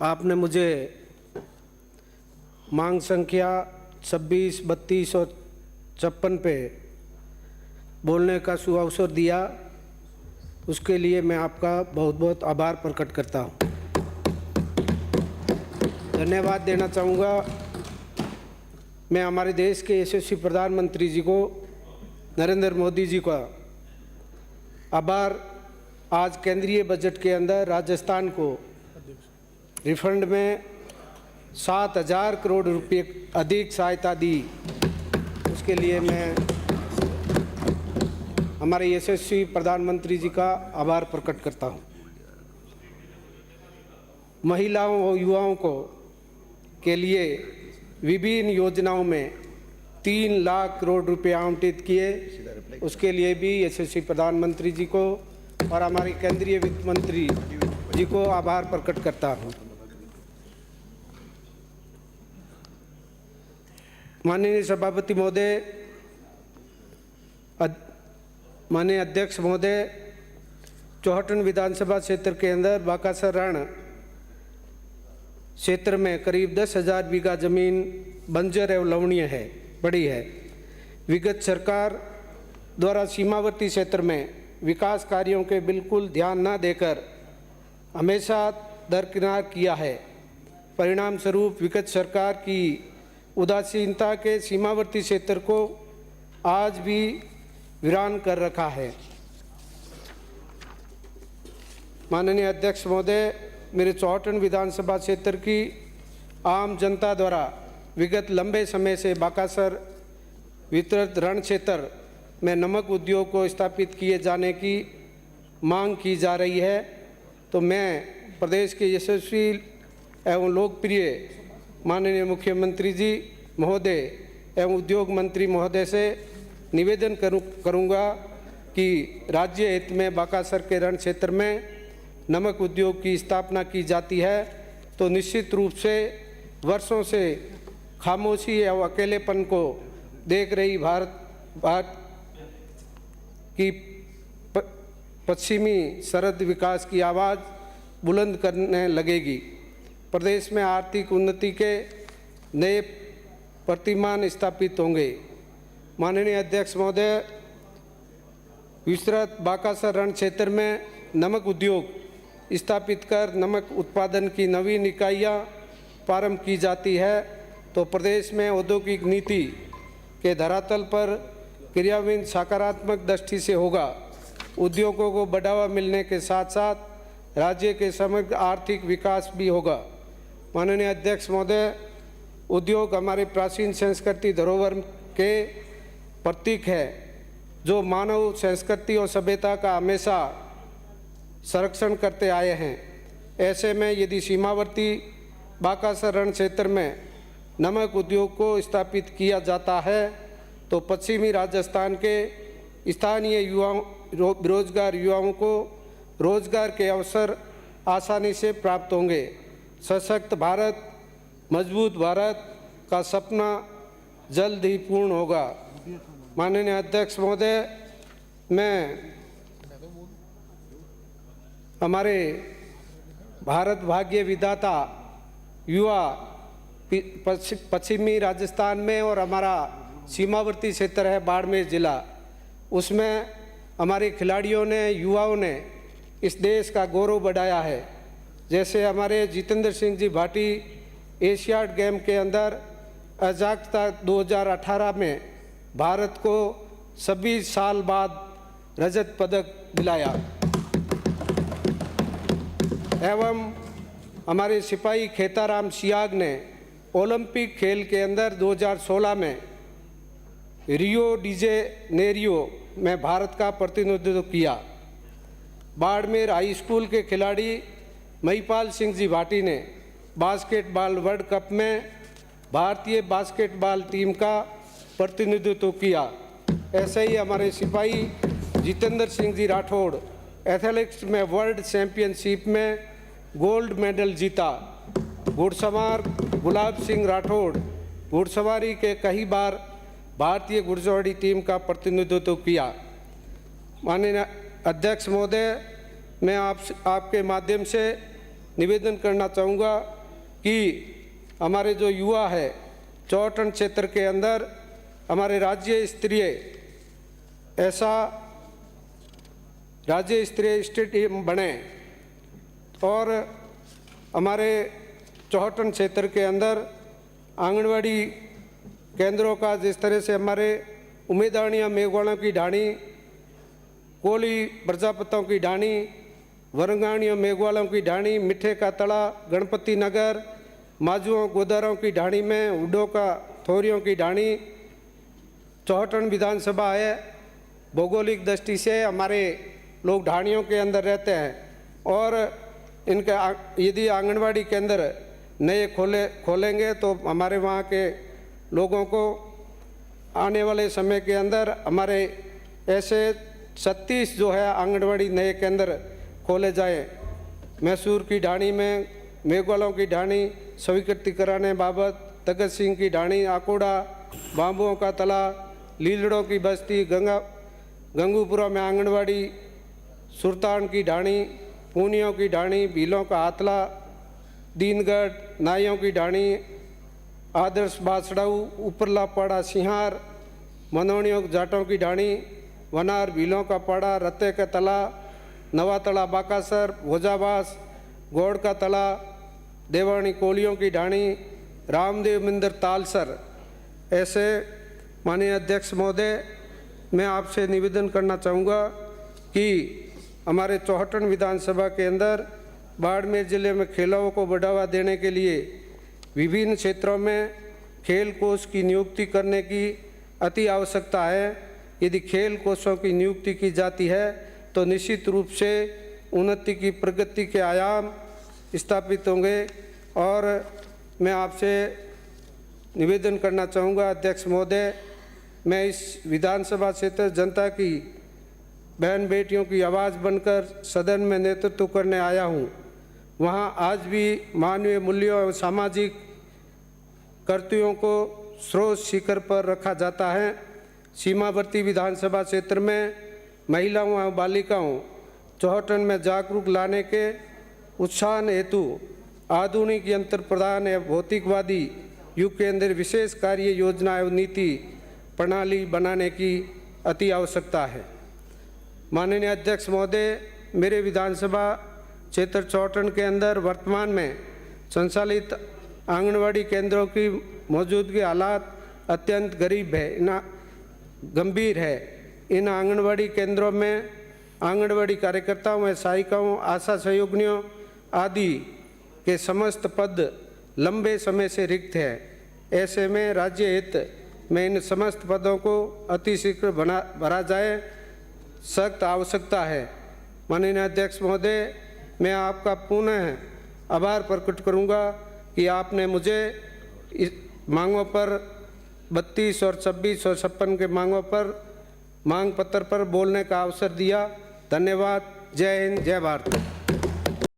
आपने मुझे मांग संख्या 26, 32 और 56 पे बोलने का सुअवसर दिया, उसके लिए मैं आपका बहुत बहुत आभार प्रकट करता हूँ। धन्यवाद देना चाहूँगा मैं हमारे देश के यशस्वी प्रधानमंत्री जी को, नरेंद्र मोदी जी का आभार। आज केंद्रीय बजट के अंदर राजस्थान को रिफंड में 7,000 करोड़ रुपए अधिक सहायता दी, उसके लिए मैं हमारे यशस्वी प्रधानमंत्री जी का आभार प्रकट करता हूँ। महिलाओं और युवाओं को के लिए विभिन्न योजनाओं में 3 लाख करोड़ रुपए आवंटित किए, उसके लिए भी यशस्वी प्रधानमंत्री जी को और हमारे केंद्रीय वित्त मंत्री जी को आभार प्रकट करता हूँ। माननीय सभापति महोदय, माननीय अध्यक्ष महोदय, चौहटन विधानसभा क्षेत्र के अंदर बाकासर रण क्षेत्र में करीब 10,000 बीघा जमीन बंजर एवं लवणीय है पड़ी है। विगत सरकार द्वारा सीमावर्ती क्षेत्र में विकास कार्यों के बिल्कुल ध्यान न देकर हमेशा दरकिनार किया है। परिणाम स्वरूप विगत सरकार की उदासीनता के सीमावर्ती क्षेत्र को आज भी वीरान कर रखा है। माननीय अध्यक्ष महोदय, मेरे चौहटन विधानसभा क्षेत्र की आम जनता द्वारा विगत लंबे समय से बाकासर वितरित रण क्षेत्र में नमक उद्योग को स्थापित किए जाने की मांग की जा रही है, तो मैं प्रदेश के यशस्वी एवं लोकप्रिय माननीय मुख्यमंत्री जी महोदय एवं उद्योग मंत्री महोदय से निवेदन करूंगा कि राज्य हित में बाकासर के रण क्षेत्र में नमक उद्योग की स्थापना की जाती है, तो निश्चित रूप से वर्षों से खामोशी एवं अकेलेपन को देख रही भारत की पश्चिमी सरहद विकास की आवाज़ बुलंद करने लगेगी। प्रदेश में आर्थिक उन्नति के नए प्रतिमान स्थापित होंगे। माननीय अध्यक्ष महोदय, विस्तृत बाकासर रण क्षेत्र में नमक उद्योग स्थापित कर नमक उत्पादन की नवीन इकाइयाँ प्रारंभ की जाती है, तो प्रदेश में औद्योगिक नीति के धरातल पर क्रियान्वयन सकारात्मक दृष्टि से होगा। उद्योगों को बढ़ावा मिलने के साथ साथ राज्य के समग्र आर्थिक विकास भी होगा। माननीय अध्यक्ष महोदय, उद्योग हमारे प्राचीन संस्कृति धरोहर के प्रतीक है, जो मानव संस्कृति और सभ्यता का हमेशा संरक्षण करते आए हैं। ऐसे में यदि सीमावर्ती बाकासर रण क्षेत्र में नमक उद्योग को स्थापित किया जाता है, तो पश्चिमी राजस्थान के स्थानीय युवाओं बेरोजगार युवाओं को रोजगार के अवसर आसानी से प्राप्त होंगे। सशक्त भारत, मजबूत भारत का सपना जल्द ही पूर्ण होगा। माननीय अध्यक्ष महोदय, मैं हमारे भारत भाग्य विधाता युवा पश्चिमी राजस्थान में और हमारा सीमावर्ती क्षेत्र है बाड़मेर जिला, उसमें हमारे खिलाड़ियों ने, युवाओं ने इस देश का गौरव बढ़ाया है। जैसे हमारे जितेंद्र सिंह जी भाटी एशियाड गेम के अंदर अजाकता 2018 में भारत को 26 साल बाद रजत पदक दिलाया। एवं हमारे सिपाही खेताराम सियाग ने ओलंपिक खेल के अंदर 2016 में रियो डी जेनेरियो में भारत का प्रतिनिधित्व किया। बाड़मेर हाई स्कूल के खिलाड़ी महिपाल सिंह जी भाटी ने बास्केटबॉल वर्ल्ड कप में भारतीय बास्केटबॉल टीम का प्रतिनिधित्व किया। ऐसे ही हमारे सिपाही जितेंद्र सिंह जी राठौड़ एथलेटिक्स में वर्ल्ड चैंपियनशिप में गोल्ड मेडल जीता। घुड़सवार गुलाब सिंह राठौड़ घुड़सवारी के कई बार भारतीय घुड़सवारी टीम का प्रतिनिधित्व किया। माननीय अध्यक्ष महोदय, मैं आपके माध्यम से निवेदन करना चाहूँगा कि हमारे जो युवा है चौहटन क्षेत्र के अंदर हमारे राज्य स्तरीय स्टेडियम बने और हमारे चौहटन क्षेत्र के अंदर आंगनवाड़ी केंद्रों का जिस तरह से हमारे उमेदानिया मेघवालों की ढाणी, कोली प्रजापतों की ढाणी, वरंगाणियों मेघवालों की ढाणी, मिठे का तड़ा, गणपति नगर, माजुओं गोदारों की ढाणी में उडो का थोरियों की ढाणी, चौहटन विधानसभा है। भौगोलिक दृष्टि से हमारे लोग ढाणियों के अंदर रहते हैं और इनका यदि आंगनवाड़ी केंद्र नए खोलेंगे तो हमारे वहाँ के लोगों को आने वाले समय के अंदर हमारे ऐसे 36 जो है आंगनवाड़ी नए केंद्र खोले जाएं। मैसूर की ढाणी में मेघवालों की ढाणी स्वीकृति कराने बाबत, तगत सिंह की ढाणी आकोड़ा, बांबुओं का तला, लीलड़ों की बस्ती, गंगूपुरा में आंगनवाड़ी, सुरतान की ढाणी, पूनियों की ढाणी, भीलों का हाथला, दीनगढ़, नाइयों की ढाणी, आदर्श बासड़ाऊ, उपरला पाड़ा सिंहार, मनोनियों जाटों की ढाणी, वनार भीलों का पाड़ा, रत्ते का तला, नवा तला बाकासर, भोजाबास, गौड़ का तला, देवानी कोलियों की ढाणी, रामदेव मंदिर तालसर। ऐसे माननीय अध्यक्ष महोदय, मैं आपसे निवेदन करना चाहूँगा कि हमारे चौहटन विधानसभा के अंदर बाड़मेर जिले में खेलों को बढ़ावा देने के लिए विभिन्न क्षेत्रों में खेल कोष की नियुक्ति करने की अति आवश्यकता है। यदि खेल कोषों की नियुक्ति की जाती है तो निश्चित रूप से उन्नति की प्रगति के आयाम स्थापित होंगे। और मैं आपसे निवेदन करना चाहूँगा अध्यक्ष महोदय, मैं इस विधानसभा क्षेत्र जनता की बहन बेटियों की आवाज़ बनकर सदन में नेतृत्व करने आया हूँ। वहाँ आज भी मानवीय मूल्यों और सामाजिक कर्तव्यों को स्रोत शिखर पर रखा जाता है। सीमावर्ती विधानसभा क्षेत्र में महिलाओं और बालिकाओं चौहटन में जागरूक लाने के उत्साह हेतु आधुनिक यंत्र प्रदान एवं भौतिकवादी युग के अंदर विशेष कार्य योजना एवं नीति प्रणाली बनाने की अति आवश्यकता है। माननीय अध्यक्ष महोदय, मेरे विधानसभा क्षेत्र चौहटन के अंदर वर्तमान में संचालित आंगनवाड़ी केंद्रों की मौजूदगी हालात अत्यंत गंभीर है। इन आंगनवाड़ी केंद्रों में आंगनवाड़ी कार्यकर्ताओं एवं सहायिकाओं, आशा सहयोगिनियों आदि के समस्त पद लंबे समय से रिक्त है। ऐसे में राज्य हित में इन समस्त पदों को अतिशीघ्र भरा जाए, सख्त आवश्यकता है। माननीय अध्यक्ष महोदय, मैं आपका पुनः आभार प्रकट करूंगा कि आपने मुझे इस मांगों पर 32 और 26 और 56 के मांगों पर मांग पत्र पर बोलने का अवसर दिया। धन्यवाद। जय हिंद, जय भारत।